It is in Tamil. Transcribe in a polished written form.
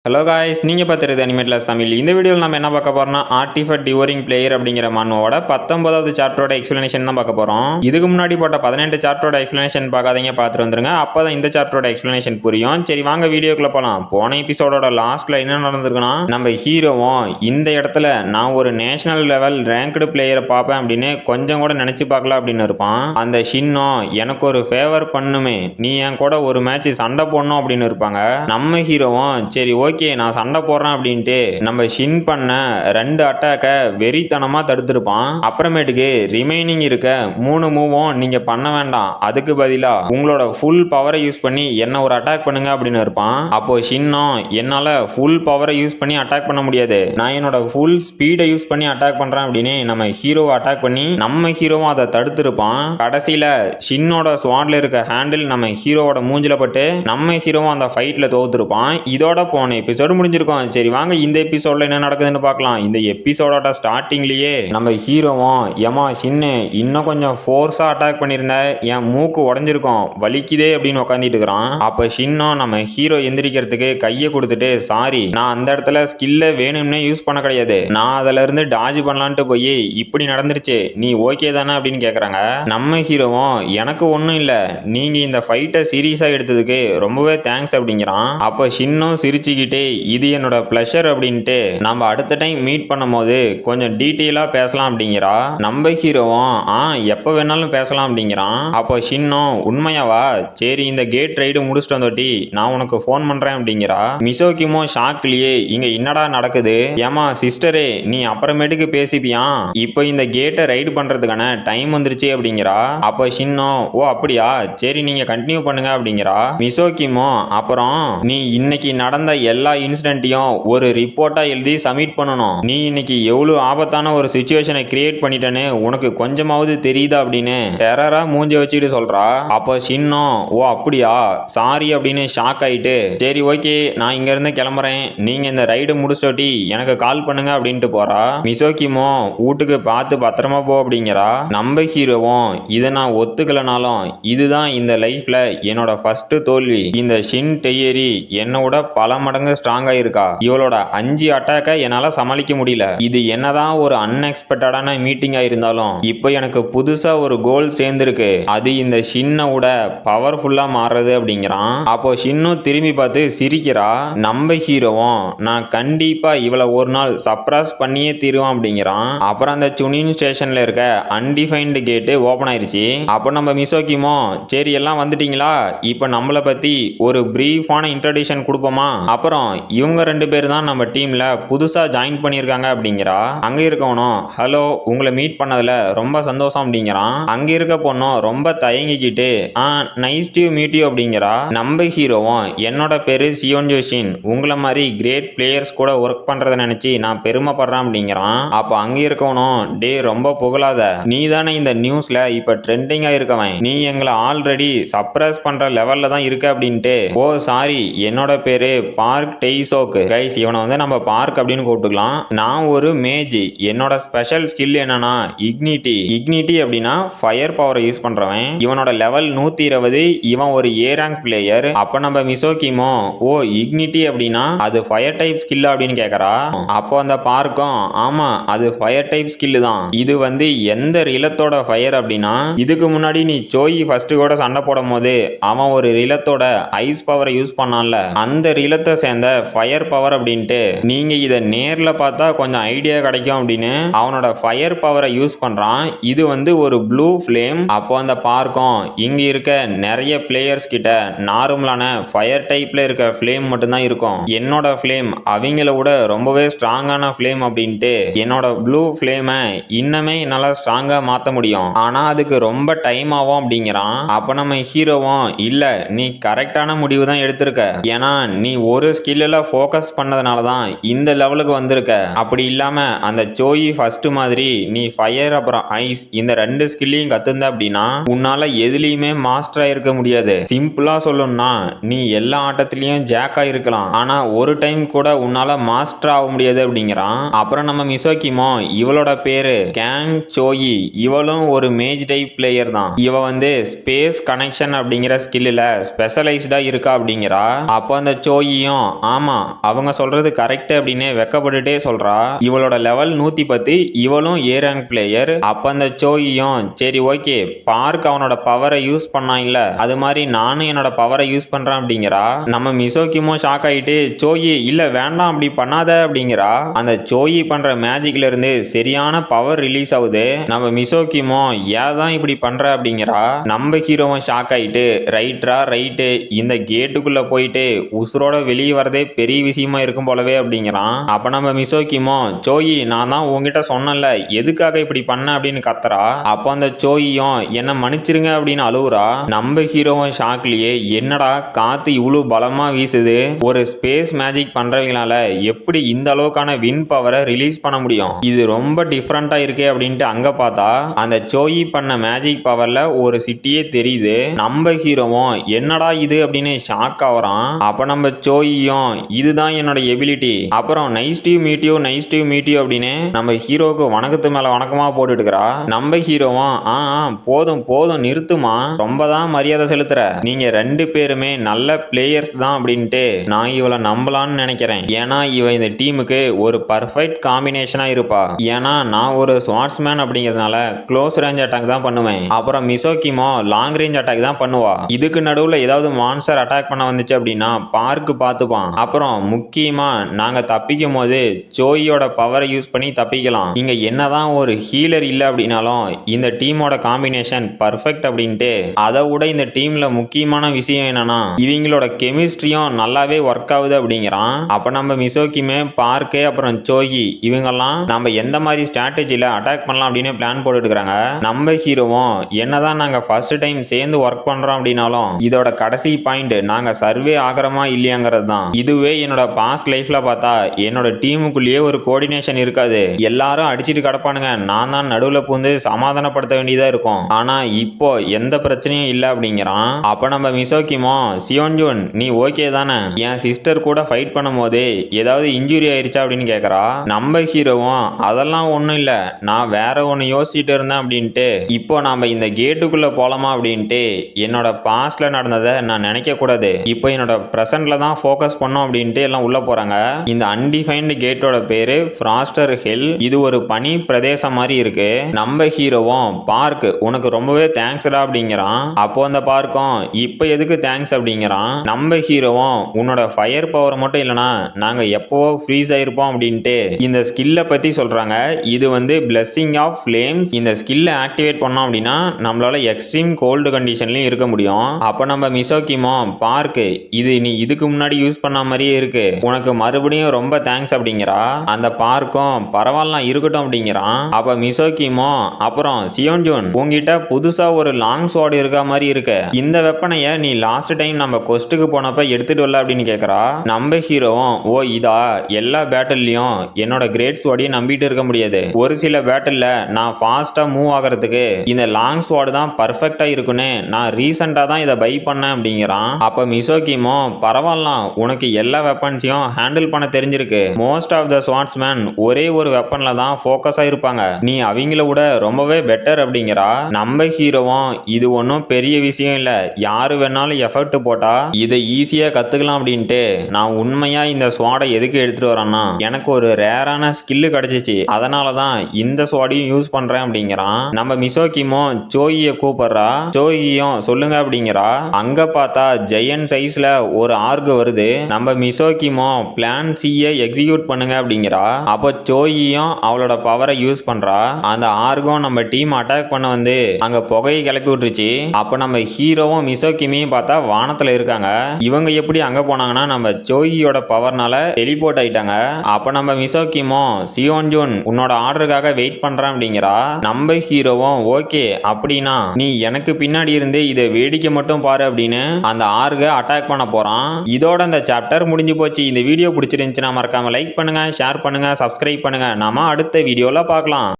ஹலோ காய்ஸ், நீங்கள் பார்த்துருது அனிமேட்லஸ் தமிழ். இந்த வீடியோவில் நம்ம என்ன பார்க்க போறோம்னா ஆர்டிஃபெக்ட் டிவோரிங் பிளேயர் அப்படிங்கிற மன்னோட 19வது சாப்டரோட எக்ஸ்பிளனேஷன் தான் பார்க்க போகிறோம். இதுக்கு முன்னாடி போட்ட 18 சாப்டரோட எக்ஸ்பிளனேஷன் பார்க்காதீங்க, பார்த்துட்டு வந்துருங்க. அப்போ தான் இந்த சாப்டரோட எக்ஸ்பிளனேஷன் புரியும். சரி வாங்க வீடியோக்குள்ள போகலாம். போன எபிசோடோட லாஸ்ட்ல என்ன நடந்திருக்குன்னா, நம்ம ஹீரோவும் இந்த இடத்துல நான் ஒரு நேஷனல் லெவல் ரேங்க்டு பிளேயரை பார்ப்பேன் அப்படின்னு கொஞ்சம் கூட நினைச்சு பார்க்கல அப்படின்னு இருப்பான். அந்த ஷின்னோ எனக்கு ஒரு ஃபேவர் பண்ணுமே, நீ என் கூட ஒரு மேட்ச் சண்டை போடணும் அப்படின்னு இருப்பாங்க. நம்ம ஹீரோவும் சரி ஓகே நான் சண்டை போடுறேன் அப்படின்ட்டு நம்ம ஷின் பண்ண 2 அட்டாக்க வெறித்தனமா தடுத்திருப்பான். அப்புறமேட்டுக்கு ரிமைனிங் இருக்க 3 மூவும் நீங்க பண்ண வேண்டாம், அதுக்கு பதிலா உங்களோட ஃபுல் பவரை யூஸ் பண்ணி என்ன ஒரு அட்டாக் பண்ணுங்க அப்படின்னு இருப்பான். அப்போ ஷின்னும் என்னால ஃபுல் பவரை யூஸ் பண்ணி அட்டாக் பண்ண முடியாது, நான் என்னோட ஃபுல் ஸ்பீடை யூஸ் பண்ணி அட்டாக் பண்றேன் அப்படின்னு நம்ம ஹீரோவை அட்டாக் பண்ணி நம்ம ஹீரோவும் அதை தடுத்திருப்பான். கடைசியில ஷின்னோட ஸ்வாட்ல இருக்க ஹேண்டில் நம்ம ஹீரோவோட மூஞ்சில பட்டு நம்ம ஹீரோவும் அந்த ஃபைட்ல தோத்துருப்பான். இதோட போன எபிசோடு முடிஞ்சிருக்கும். சரி வாங்க இந்த எபிசோட்ல என்ன நடக்குதுன்னு பார்க்கலாம். இந்த எபிசோடோட ஸ்டார்டிங்லயே நம்ம ஹீரோவும் ஏமா சின்ன இன்னும் கொஞ்சம் ஃபோர்ஸா அட்டாக் பண்ணியிருந்த என் மூக்கு உடஞ்சிருக்கும், வலிக்குதே அப்படின்னு உட்காந்துட்டு இருக்கிறான். அப்ப ஷின்னும் நம்ம ஹீரோ எந்திரிக்கிறதுக்கு கையை கொடுத்துட்டு சாரி நான் அந்த இடத்துல ஸ்கில்ல வேணும்னே யூஸ் பண்ண கிடையாது, நான் அதுல இருந்து டாஜ் பண்ணலான்ட்டு போய் இப்படி நடந்துருச்சு, நீ ஓகே தானே அப்படின்னு கேக்குறாங்க. நம்ம ஹீரோவும் எனக்கு ஒன்றும் இல்லை, நீங்க இந்த ஃபைட்டை சீரியஸா எடுத்ததுக்கு ரொம்பவே தேங்க்ஸ் அப்படிங்கிறான். அப்ப ஷின்னும் சிரிச்சுக்கிட்டு இது என்னோட பிளஷர் அப்படின்ட்டு நம்ம அடுத்த டைம் மீட் பண்ணும்போது கொஞ்சம் டீட்டெயிலா பேசலாம் அப்படிங்கிறா. நம்ம ஹீரோவும் எப்ப வேணாலும் பேசலாம் அப்படிங்கிறான். அப்போ ஷின்னும் உண்மையாவா, சரி இந்த கேட் ரைடு முடிச்சுட்டு வந்தோட்டி நான் உனக்கு ஃபோன் பண்றேன் அப்படிங்கிறா. மிசோக்கிமோ ஷாக்லயே இங்க என்னடா நடக்குது, ஏமா சிஸ்டரே நீ அப்புறமேட்டுக்கு பேசிப்பியா, இப்போ இந்த கேட்டை ரைடு பண்றதுக்கான டைம் வந்துருச்சு அப்படிங்கிறா. அப்போ ஷின்னும் ஓ அப்படியா, சரி நீங்க கண்டினியூ பண்ணுங்க அப்படிங்கிறா. மிசோக்கிமோ அப்புறம் நீ இன்னைக்கு நடந்த எல்லா இன்சிடென்ட்டையும் ஒரு ரிப்போர்ட்டா எழுதி சப்மிட் பண்ணணும், நீ இன்னைக்கு எவ்வளவு ஆபத்தான ஒரு சிச்சுவேஷனை கிரியேட் பண்ணிட்டேன்னு உனக்கு கொஞ்சமாவது தெரியுதா அப்படின்னு டெரரா மூஞ்சி வச்சுட்டு சொல்றா. அப்போ ஷின்னும் ஓ அப்படியா சாரி அப்படின்னு ஷாக் ஆயிட்டு சரி ஓகே நான் இங்க இருந்து கிளம்புறேன், நீங்க இந்த ரைடு முடிச்சோட்டி எனக்கு கால் பண்ணுங்க அப்படின்ட்டு போறா. மிசோக்கிமோ வீட்டுக்கு பார்த்து பத்திரமா போ அப்படிங்கிறா. நம்ம ஹீரோவும் இதை நான் ஒத்துக்கலனாலும் இதுதான் இந்த லைஃப்ல என்னோட ஃபர்ஸ்ட் தோல்வி, இந்த ஷின் டெய்யரி என்னோட பல மடங்கு ஸ்ட்ராங்கா இருக்கா, இவளோட 5 அட்டாக்க என்னால சமாளிக்க முடியல, இது என்னதான் ஒரு அன்எக்ஸ்பெக்டடான மீட்டிங்கா இருந்தாலும் இப்போ எனக்கு புதுசா ஒரு கோல் சேர்ந்திருக்கு, அது இந்த ஷின்னோட பவர்ஃபுல்லா மாறுறது அப்படிங்கிறான். அப்போ ஷின்னும் திரும்பி பார்த்து சிரிக்கிறா. நம்ம ஹீரோவும் நான் கண்டிப்பா இவளை ஒரு நாள் சப்ராஸ் பண்ணியே தீருவான் அப்படிங்கிறான். அப்புறம் அந்த சுனின் ஸ்டேஷன்ல இருக்க அன்டிஃபைன்டு கேட்டு ஓபன் ஆயிருச்சு. அப்போ நம்ம மிசோக்கிமோ சரி எல்லாம் வந்துட்டீங்களா, இப்போ நம்மளை பத்தி ஒரு பிரீஃபான இன்ட்ரோடக்ஷன் கொடுப்போமா, அப்புறம் இவங்க 2 பேர் தான் நம்ம டீம்ல புதுசா ஜாயின் பண்ணியிருக்காங்க அப்படிங்கிறா. அங்க இருக்கவனும் ஹலோ உங்களை மீட் பண்ணதுல ரொம்ப சந்தோஷம் அப்படிங்கிறான். அங்க இருக்க பொண்ணும் ரொம்ப தயங்கிக்கிட்டு நைஸ் டு மீட் யூ அப்படிங்கிறா. நம்ம ஹீரோவும் என்னோட பேரு சியோன் ஜோஷின், உங்களை மாதிரி கிரேட் பிளேயர்ஸ் கூட ஒர்க் பண்றதை நினைச்சு நான் பெருமைப்படுறேன் அப்படிங்கிறான். அப்ப அங்க இருக்கவனும் டே ரொம்ப புகழாத, நீ தானே இந்த நியூஸ்ல இப்ப ட்ரெண்டிங்கா இருக்கவன், நீ எங்களை ஆல்ரெடி சப்ரஸ் பண்ற லெவல்ல தான் இருக்க அப்படின்ட்டு ஓ சாரி என்னோட பேரு பார்க் டெய்சோக், கைஸ் இவனை வந்து நம்ம பார்க் அப்படின்னு கூப்பிட்டுக்கலாம், நான் ஒரு மேஜ், என்னோட ஸ்பெஷல் ஸ்கில் என்னன்னா இக்னிட்டி அப்படின்னா ஃபயர் பவரை யூஸ் பண்றவன், இவனோட லெவல் 120, இவன் ஒரு ஏ ரேங்க் பிளேயர். அப்ப நம்ம மிசோக்கிமோ ஓ இக்னிட்டி அப்படின்னா அது ஃபயர் டைப் ஸ்கில் அப்படின்னு கேக்குறா. அப்போ அந்த பார்க்கும் ஆமா அது ஃபயர் டைப் ஸ்கில் தான், இது வந்து எந்த ரிலத்தோட ஃபயர் அப்படின்னா இதுக்கு முன்னாடி நீ சோயி ஃபர்ஸ்ட் கூட சண்டை போடும் போது அவன் ஒரு ரிலத்தோட ஐஸ் பவரை யூஸ் பண்ணான்ல, அந்த ரிலத்தை சேர்ந்த ஃபயர் பவர் அப்படின்ட்டு நீங்க இதை நேர்ல பார்த்தா கொஞ்சம் ஐடியா கிடைக்கும் அப்படின்னு அவனோட ஃபயர் பவரை யூஸ் பண்றான். இது வந்து ஒரு ப்ளூ ஃப்ளேம். அப்போ அந்த பார்க்கும் இங்க இருக்க நிறைய பிளேயர்ஸ் கிட்ட நார்மலான ஃபயர் டைப்ல இருக்க ஃப்ளேம் மட்டும்தான் இருக்கும், என்னோட ஃப்ளேம் அவங்கள விட ரொம்பவே ஸ்ட்ராங்கான ஃப்ளேம் அப்படின்ட்டு என்னோட ப்ளூ ஃப்ளேமை இன்னமே என்னால ஸ்ட்ராங்கா மாத்த முடியும், ஆனா அதுக்கு ரொம்ப டைம் ஆகும் அப்படிங்கிறான். அப்ப நம்ம ஹீரோவும் இல்ல நீ கரெக்டான முடிவு தான் எடுத்திருக்க, ஏன்னா நீ ஒரு ஸ்கில்ல ஃபோக்கஸ் பண்ணதுனால தான் இந்த லெவலுக்கு வந்திருக்க, அப்படி இல்லாம அந்த சோயி ஃபர்ஸ்ட் மாதிரி நீ ஃபயர் அப்புறம் ஐஸ் இந்த 2 ஸ்கில்லையும் கத்துந்த அப்படின்னா உன்னால எதுலயுமே மாஸ்டரா இருக்க முடியாது, சிம்பிளா சொல்லணும்னா நீ எல்லா ஆட்டத்திலையும் ஜாக்கா இருக்கலாம், ஆனா ஒரு டைம் கூட உன்னால மாஸ்டர் ஆக முடியாது அப்படிங்கிறான். அப்புறம் நம்ம மிசோக்கிமோ இவளோட பேரு கேங் சோயி, இவளும் ஒரு மேஜ் டைப் பிளேயர் தான், இவ வந்து ஸ்பேஸ் கனெக்ஷன் அப்படிங்கிற ஸ்கில்ல ஸ்பெஷலைஸ்டா இருக்கா அப்படிங்கிறா. அப்போ அந்த சோயியும் ஆமா அவங்க சொல்றது கரெக்ட் அப்படின்னு வெக்கப்பட்டுட்டே சொல்றா. இவளோட லெவல் 110, இவளும் ஏ ரேங்க் பிளேயர். அப்ப அந்த சோயியும் சரி ஓகே பார்க் அவனோட பவரை யூஸ் பண்ணான் இல்ல, அது மாதிரி நானும் என்னோட பவரை யூஸ் பண்றேன் அப்படிங்கிறா. நம்ம மிசோக்கிமோ ஷாக் ஆயிட்டு சோயி இல்ல வேண்டாம் அப்படி பண்ணாத அப்படிங்கிறா. அந்த சோயி பண்ற மேஜிக்ல இருந்து சரியான பவர் ரிலீஸ் ஆகுது. நம்ம மிசோக்கிமோ ஏதான் இப்படி பண்ற அப்படிங்கிறா. நம்ம ஹீரோவும் ஷாக் ஆயிட்டு ரைட்ரா ரைட்டு, இந்த கேட்டுக்குள்ள போயிட்டு உசுரோட வெளியே வரதே பெரிய விஷயமா இருக்கும் போலவே அப்படிங்கிறான். அப்ப நம்ம மிசோக்கிமோ சோயி நான் தான் உங்ககிட்ட சொன்னல எதுக்காக இப்படி பண்ண அப்படின்னு கத்துறா. அப்ப அந்த சோயியும் என்ன மன்னிச்சிருங்க அப்படின்னு அழுவுறா. நம்ம ஹீரோவும் ஷாக்லயே என்னடா காத்து இவ்வளவு பலமா வீசுது, ஒரு ஸ்பேஸ் மேஜிக் பண்றவங்களால எப்படி இந்த அளவுக்கான வின் பவரை ரிலீஸ் பண்ண முடியும், இது ரொம்ப டிஃப்ரெண்டா இருக்கே அப்படின்ட்டு அங்க பார்த்தா அந்த சோயி பண்ண மேஜிக் பவர்ல ஒரு சிட்டியே தெரியுது. நம்ம ஹீரோவும் என்னடா இது அப்படின்னு ஷாக் ஆவறான். அப்ப நம்ம சோயியும் இதுதான் என்னோட எபிலிட்டி, அப்புறம் nice to meet you nice to meet you அப்படின்னு நம்ம ஹீரோவுக்கு வணக்கத்து மேல வணக்கமா போட்டுட்டு இருக்கிறா. நம்ம ஹீரோவும் போதும் போதும் நிறுத்துமா, ரொம்ப தான் மரியாதை செலுத்துற, நீங்க 2 பேருமே நல்ல பிளேயர்ஸ் தான் அப்படின்ட்டு நான் இவளை நம்பலான்னு நினைக்கிறேன். ஏன்னா இவ இந்த டீமுக்கு ஒரு பர்ஃபெக்ட் காம்பினேஷனா இருப்பா. ஏன்னா நான் ஒரு ஸ்வாட்ஸ்மேன் அப்படிங்கிறதுனால க்ளோஸ் ரேஞ்ச் அட்டாக் தான் பண்ணுவேன், அப்புறம் மிசோக்கிமோ லாங் ரேஞ்ச் அட்டாக் தான் பண்ணுவா. இதுக்கு நடுவுல ஏதாவது மான்ஸ்டர் அட்டாக் பண்ண வந்துச்சு அப்படின்னா பார்க் பார்த்துப்பான். அப்புறம் முக்கியமா நாங்க தப்பிக்கும் போது ஜோயியோட பவரை யூஸ் பண்ணி தப்பிக்கலாம். இங்க என்னதான் ஒரு ஹீலர் இல்ல அப்படின்னாலும் இந்த டீமோட காம்பினேஷன் பர்ஃபெக்ட் அப்படின்ட்டு. அதை விட இந்த டீம்ல முக்கியமான விஷயம் என்னன்னா இவங்களோட கெமிஸ்ட்ரியும் நல்லாவே ஒர்க் ஆகுது அப்படிங்கிறான். அப்ப நம்ம மிசோக்கிமே பார்க்கே அப்புறம் சோயி இவங்கெல்லாம் நம்ம எந்த மாதிரி ஸ்ட்ராட்டஜில அட்டாக் பண்ணலாம் அப்படின்னு பிளான் போட்டுட்டு இருக்காங்க. நம்ம ஹீரோவும் என்னதான் நாங்க ஃபர்ஸ்ட் டைம் சேர்ந்து ஒர்க் பண்றோம் அப்படின்னாலும் இதோட கடைசி பாயிண்ட் நாங்க சர்வே ஆகிறோமா இல்லையாங்கிறது தான். இதுவே என்னோட பாஸ்ட் லைஃப்ல பார்த்தா என்னோட டீமுக்குள்ளேயே ஒரு கோஆர்டினேஷன் இருக்காது, எல்லாரும் அடிச்சிட்டு கிடப்பானுங்க, நான் தான் நடுவுல பூந்து சமாதானப்படுத்த வேண்டியதா இருக்கும். ஆனா இப்போ எந்த பிரச்சனையும் இல்ல அப்படிங்கிறான். அப்ப நம்ம மிசோக்கிமோ சியோன்ஜூன் நீ ஓகே தானே, என் சிஸ்டர் கூட ஃபைட் பண்ணும் போதே ஏதாவது இன்ஜுரி ஆயிருச்சா அப்படின்னு கேக்குறா. நம்ம ஹீரோவும் அதெல்லாம் ஒண்ணும் இல்ல, நான் வேற ஒன்னு யோசிச்சுட்டு இருந்தேன் அப்படின்ட்டு. இப்போ நாம இந்த கேட்டுக்குள்ள போலாமா அப்படின்ட்டு என்னோட பாஸ்ட்ல நடந்ததை நான் நினைக்க கூடாது, இப்போ என்னோட பிரசன்ட்ல தான் ஃபோக்கஸ் பண்ணோம் அப்படின்ட்டு எல்லாம் உள்ள போறாங்க. இந்த அன்டிஃபைன்டு கேட்டோட பேரு ஃப்ராஸ்டர் ஹில். இது ஒரு பனி பிரதேசம் மாதிரி இருக்கு. நம்ம ஹீரோவும் பார்க் உனக்கு ரொம்பவே தேங்க்ஸ்டா அப்படிங்கிறான். அப்போ அந்த பார்க்கும் இப்போ எதுக்கு தேங்க்ஸ் அப்படிங்கிறான். நம்ம ஹீரோவும் உன்னோட ஃபயர் பவர் மட்டும் இல்லனா நாங்க எப்பவோ ஃப்ரீஸ் ஆயிருப்போம் அப்படின்ட்டு இந்த ஸ்கில்ல பத்தி சொல்றாங்க. இது வந்து பிளெஸிங் ஆஃப் ஃப்ளேம்ஸ். இந்த ஸ்கில்ல ஆக்டிவேட் பண்ணோம் அப்படின்னா நம்மளால எக்ஸ்ட்ரீம் கோல்டு கண்டிஷன்லயும் இருக்க முடியும். அப்ப நம்ம மிசோக்கிமோ பார்க் இது நீ இதுக்கு முன்னாடி யூஸ் பண்ண மாதிரியே இருக்கு, உனக்கு மறுபடியும் ரொம்ப தேங்க்ஸ் அப்படிங்கிறா. அந்த பார்க்கும் பரவாயில்ல இருக்கட்டும் அப்படிங்கிறான். அப்ப மிசோக்கிமோ அப்புறம் சியோன்ஜூன் உங்ககிட்ட புதுசா ஒரு லாங் ஸ்வார்ட் இருக்க மாதிரி இருக்கு, இந்த வெப்பனைய நீ லாஸ்ட் டைம் நம்ம கொஸ்டுக்கு போனப்ப எடுத்துட்டு வரல அப்படின்னு கேக்குறா. நம்ம ஹீரோவும் ஓ இதா, எல்லா பேட்டில்லையும் என்னோட கிரேட் ஸ்வார்டையும் நம்பிட்டு இருக்க முடியாது, ஒரு சில பேட்டில்ல நான் ஃபாஸ்டா மூவ் ஆகிறதுக்கு இந்த லாங் ஸ்வார்டு தான் பர்ஃபெக்டா இருக்குன்னு நான் ரீசெண்டா தான் இதை பை பண்ணேன் அப்படிங்கிறான். அப்ப மிசோக்கிமோ பரவாயில்ல உனக்கு எல்லா வெப்பன்ஸையும் ஹேண்டில் பண்ண தெரிஞ்சிருக்கு, மோஸ்ட் ஆஃப் த ஸ்வாட்ஸ்மேன் ஒரே ஒரு வெப்பன்ல தான் ஃபோக்கஸா இருப்பாங்க, நீ அவங்கள விட ரொம்பவே பெட்டர் அப்படிங்கிறா. நம்ம ஹீரோவும் இது ஒன்றும் பெரிய விஷயம் இல்ல, யாரு வேணாலும் எஃபர்ட் போட்டா இதை ஈஸியா கத்துக்கலாம் அப்படின்ட்டு நான் உண்மையா இந்த ஸ்வாடை எதுக்கு எடுத்துட்டு வரேன்னா எனக்கு ஒரு ரேரான ஸ்கில் கிடைச்சிச்சு, அதனாலதான் இந்த ஸ்வாடையும் யூஸ் பண்றேன் அப்படிங்கிறான். நம்ம மிசோக்கிமோ சோயியை கூப்பிடுறா. சோயியும் சொல்லுங்க அப்படிங்கிறா. அங்க பார்த்தா ஜெயன் சைஸ்ல ஒரு ஆர்க் வருது. நம்ம மிசோக்கிமோ பிளான் சியை எக்ஸிக்யூட் பண்ணுங்க அப்படிங்கிறா. அப்போ சோயியும் அவளோட பவரை யூஸ் பண்றா. அந்த ஆர்கும் நம்ம டீம் அட்டாக் பண்ண வந்து அங்க புகையை கிளப்பி விட்டுருச்சு. அப்ப நம்ம ஹீரோவும் மிசோக்கிமியும் பார்த்தா வானத்துல இருக்காங்க. இவங்க எப்படி அங்க போனாங்கன்னா நம்ம சோயியோட பவர்னால டெலிபோர்ட் ஆயிட்டாங்க. அப்ப நம்ம மிசோக்கிமோ சியோன்ஜூன் உன்னோட ஆர்டருக்காக வெயிட் பண்றேன் அப்படிங்கிறா. நம்ம ஹீரோவும் ஓகே அப்படின்னா நீ எனக்கு பின்னாடி இருந்து இதை வேடிக்கை மட்டும் பாரு அப்படின்னு அந்த ஆர்க அட்டாக் பண்ண போறான். இதோட அந்த சாப்டர் முடிஞ்சு போச்சு. இந்த வீடியோ பிடிச்சிருந்துச்சுன்னா மறக்காம லைக் பண்ணுங்க, ஷேர் பண்ணுங்க, சப்ஸ்கிரைப் பண்ணுங்க. நாம அடுத்த வீடியோல பார்க்கலாம்.